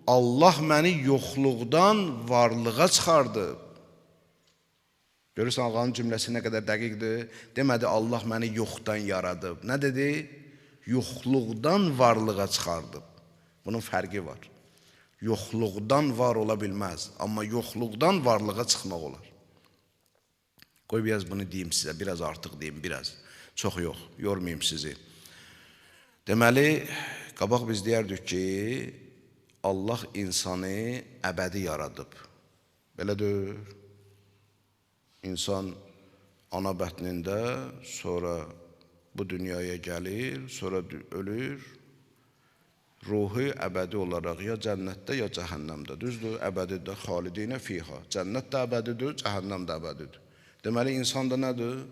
Allah məni yoxluqdan varlığa çıxardıb. Görürsən, ağanın cümləsi nə qədər dəqiqdir. Demədi, Allah məni yoxdan yaradıb. Nə dedi? Yoxluqdan varlığa çıxardıb. Bunun fərqi var. Yoxluqdan var ola bilməz. Amma yoxluqdan varlığa çıxmaq olar. Qoy biraz bunu deyim sizə. Biraz artıq deyim, biraz. Çox yox, yormayayım sizi. Deməli, qabaq biz deyərdik ki, Allah insanı əbədi yaradıb. Belə deyir. İnsan ana bətnində, sonra bu dünyaya gəlir, sonra ölür. Ruhu əbədi olaraq ya cənnətdə, ya cəhənnəmdə. Düzdür, əbədidir, xalidinə fiha. Cənnət də əbədidir, cəhənnəm də əbədidir. Deməli, insan da nədir?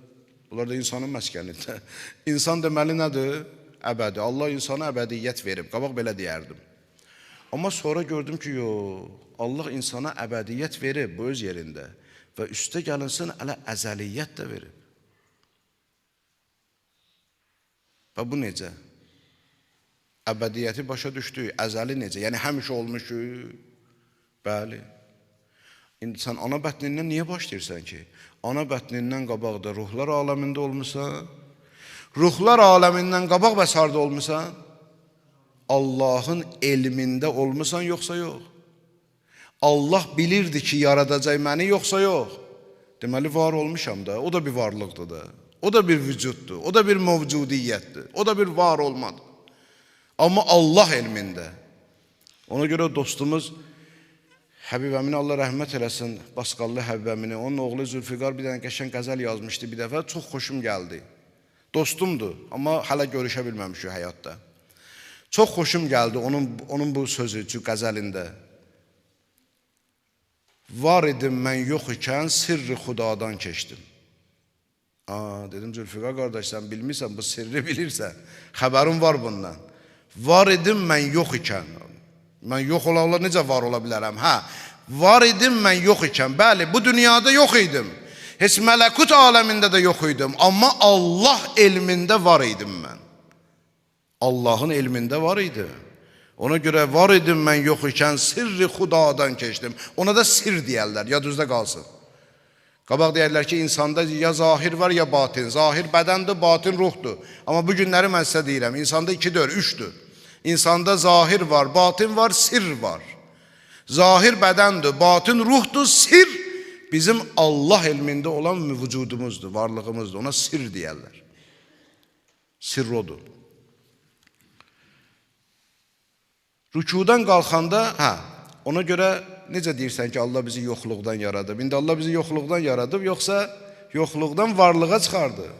Bunlar da insanın məskənidir. İnsan deməli nədir? Əbədi. Allah insana əbədiyyət verib. Qabaq belə deyərdim. Amma sonra gördüm ki, yox, Allah insana əbədiyyət verib bu öz yerində. Və üstə gəlinsin, ələ əzəliyyət də verib. Və bu necə? Əbədiyyəti başa düşdük, əzəli necə? Yəni, həmişə olmuşuq. Bəli. İndi sən ana bətnindən niyə başlayırsan ki? Ana bətnindən qabaqda ruhlar aləmində olmuşsan. Ruhlar aləmindən qabaq bəs harda olmuşsan? Allahın elmində olmuşsan, yoxsa yox? Allah bilirdi ki, yaradacaq məni, yoxsa yox? Deməli, var olmuşam da, o da bir varlıqdır da. O da bir vücuddur, o da bir mövcudiyyətdir, o da bir var olmadır. Amma Allah elmində. Ona görə dostumuz Həbib Əmini, Allah rəhmət eləsin, Basqallı Həbib Əmini, onun oğlu Zülfiqar bir dənə qəşəng qəzəl yazmışdı bir dəfə, çox xoşum gəldi. Dostumdur, amma hələ görüşə bilməmişik həyatda. Çox xoşum gəldi onun bu sözü, qəzəlində. Var idim mən yox ikən sirri xudadan keçdim. Dedim, Zülfiqar qardaş, sən bilmirsən, bu sirri bilirsən. Xəbərim var bundan. Var idim mən yox ikən. Mən yox olanlar necə var ola bilərəm? Var idim mən yox ikən. Bəli, bu dünyada yox idim. Heç mələkut aləmində də yox idim. Amma Allah elmində var idim mən. Allahın elmində var idi. Ona görə var idim mən yox ikən sirri xudadan keçdim. Ona da sir deyərlər, yadınızda qalsın. Qabaq deyərlər ki, insanda ya zahir var, ya batin. Zahir bədəndir, batin ruhdur. Amma bu günləri mən sizə deyirəm, insanda 2-dür, 3-dür. İnsanda zahir var, batin var, sir var. Zahir bədəndir, batin ruhdur, sir bizim Allah elmində olan vücudumuzdur, varlığımızdır. Ona sir deyərlər. Sir odur. Rükudan qalxanda, ona görə necə deyirsən ki, Allah bizi yoxluqdan yaradıb? İndi Allah bizi yoxluqdan yaradıb, yoxsa yoxluqdan varlığa çıxardı?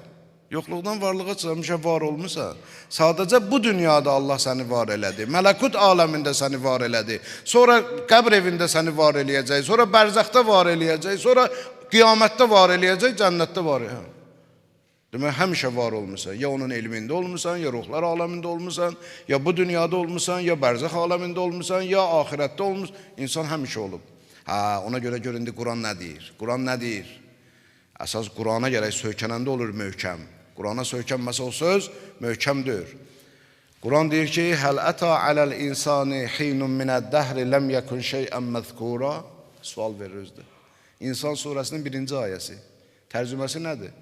Yoxluqdan varlığa çıxarmışa var olmuşsa, sadəcə bu dünyada Allah səni var elədi, mələkut aləmində səni var elədi, sonra qəbr evində səni var eləyəcək, sonra bərzəxdə var eləyəcək, sonra qiyamətdə var eləyəcək, cənnətdə var eləyəcək. Demək, həmişə var olmuşsan, ya onun elmində olmuşsan, ya ruhlar aləmində olmuşsan, ya bu dünyada olmuşsan, ya bərzəx aləmində olmuşsan, ya ahirətdə olmuşsan, insan həmişə olub. Ona görə göründü, Quran nə deyir? Quran nə deyir? Əsas Qurana gərək söykənəndə olur möhkəm. Qurana söykənməsə o söz möhkəmdir. Quran deyir ki, Həl ətə aləl insani hinun minəd-dəhri ləm yəkun şeyən məzkura. Sual verir özdə. İnsan surəsinin 1-ci ayəsi. Tərcüməsi nədir?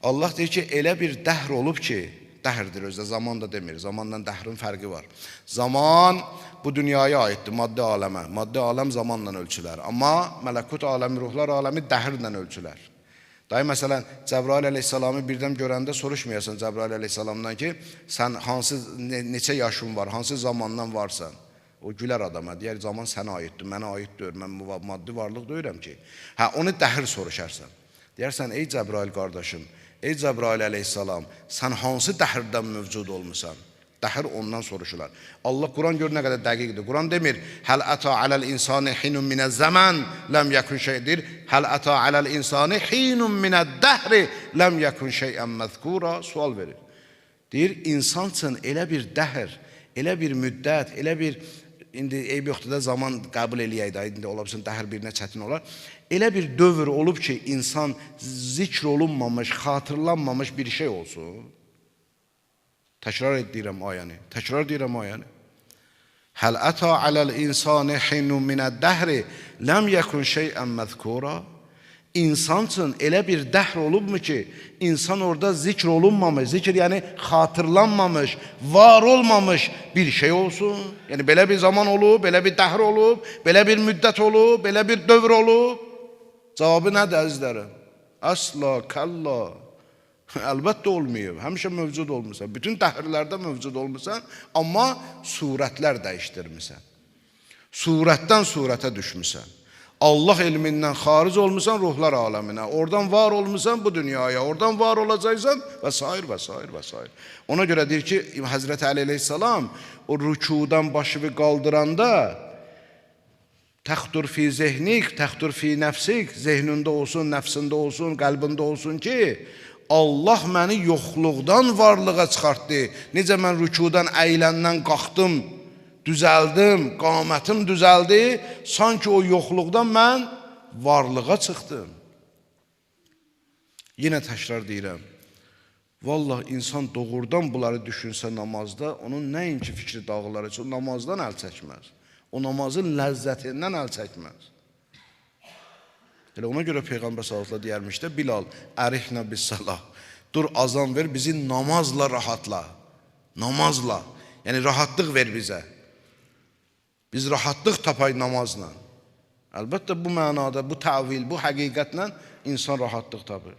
Allah deyir ki, elə bir dəhr olub ki, dəhrdir özdə, zaman da demir, zamanla dəhrin fərqi var. Zaman bu dünyaya aiddir, maddi aləmə. Maddi aləm zamanla ölçülər. Amma mələkut aləmi, ruhlar aləmi dəhrlə ölçülər. Dayı, məsələn, Cəbrail əleyhissalamı birdən görəndə soruşmayasan Cəbrail əleyhissalamdan ki, sən neçə yaşın var, hansı zamandan varsan. O gülər adama, deyər, zaman sənə aiddir, mənə aiddir, mən maddi varlıq deyirəm ki. Onu dəhr soruşarsan. Deyərsən, ey Cəbrail qardaşım, ey Cəbrail əleyhissalam, sən hansı dəhrdən mövcud olmuşsan? Dəhr ondan soruşular. Allah Quran gör nə qədər dəqiqdir. Quran demir, Həl ətə aləl insani hinun minəz zəmən ləm yəkun şeydir. Həl ətə aləl insani hinun minəd dəhri ləm yəkun şeyən məzkura. Sual verir. Deyir, insan üçün elə bir dəhr, elə bir müddət, elə bir, indi eyb yoxdur da zaman qəbul eləyək də, indi ola bilsin, dəhr birinə çətin olar. Elə bir dövr olub ki, insan zikr olunmamış, xatırlanmamış bir şey olsun. Təkrar deyirəm ayəni, təkrar deyirəm ayəni. Həl əta aləl insani hinnun minəd-dəhri ləm yəkun şeyən məzkura. İnsan üçün elə bir dəhr olubmu ki, insan orada zikr olunmamış, zikr yəni xatırlanmamış, var olmamış bir şey olsun. Yəni belə bir zaman olub, belə bir dəhr olub, belə bir müddət olub, belə bir dövr olub. Cavabı nədir əzizlərim? Əsla, kəlla. Əlbəttə olmayıb, həmişə mövcud olmuşsan. Bütün dəhrlərdə mövcud olmuşsan, amma surətlər dəyişdirmişsən. Surətdən surətə düşmüşsən. Allah elmindən xaric olmuşsan ruhlar aləminə. Oradan var olmuşsan bu dünyaya, oradan var olacaqsan və s. və s. və s. Ona görə deyir ki, Həzrəti Əli əleyhissalam o rükudan başını qaldıranda təxtur fi zehnik, təxtur fi nəfsik, zehnində olsun, nəfsində olsun, qəlbində olsun ki, Allah məni yoxluqdan varlığa çıxartdı. Necə mən rükudan əyləndən qalxdım, düzəldim, qamətim düzəldi, sanki o yoxluqdan mən varlığa çıxdım. Yenə təkrar deyirəm, vallahi insan doğrudan bunları düşünsə namazda, onun nəinki fikri dağılar üçün, o namazdan əl çəkməz. O namazın ləzzətindən əl çəkməz. Elə ona görə Peyğəmbər sallallahu deyərmiş də, Bilal, ərihna bis-salah. Dur azan ver, bizi namazla rahatla. Namazla. Yəni rahatlıq ver bizə. Biz rahatlıq tapay namazla. Əlbəttə bu mənada, bu təvil, bu həqiqətlə insan rahatlıq tapır.